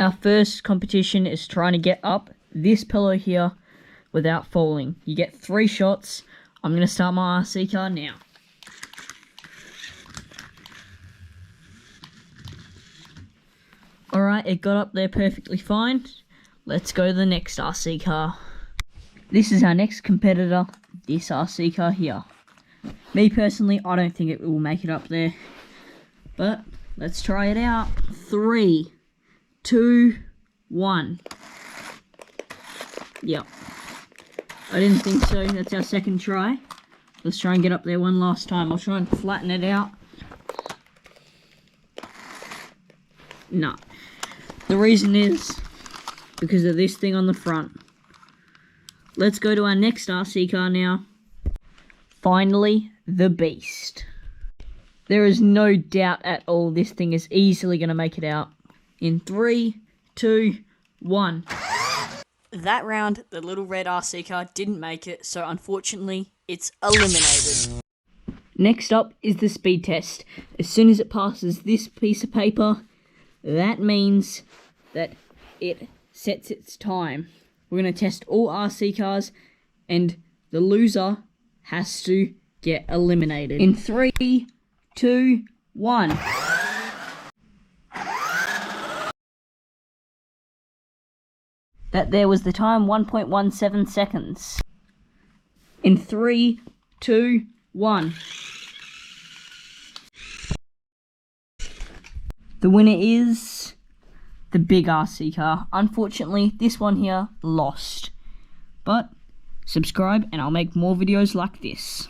Our first competition is trying to get up this pillow here without falling. You get 3 shots. I'm going to start my RC car now. Alright, it got up there perfectly fine. Let's go to the next RC car. This is our next competitor, this RC car here. Me personally, I don't think it will make it up there. But let's try it out. 3, 2, 1. Yep. I didn't think so. That's our second try. Let's try and get up there one last time. I'll try and flatten it out. No. The reason is because of this thing on the front. Let's go to our next RC car now. Finally, the Beast. There is no doubt at all this thing is easily going to make it out. In 3, 2, 1. That round, the little red RC car didn't make it, so unfortunately, it's eliminated. Next up is the speed test. As soon as it passes this piece of paper, that means that it sets its time. We're going to test all RC cars, and the loser has to get eliminated. In 3, 2, 1. That there was the time, 1.17 seconds. In 3, 2, 1. The winner is the big RC car. Unfortunately, this one here lost. But subscribe and I'll make more videos like this.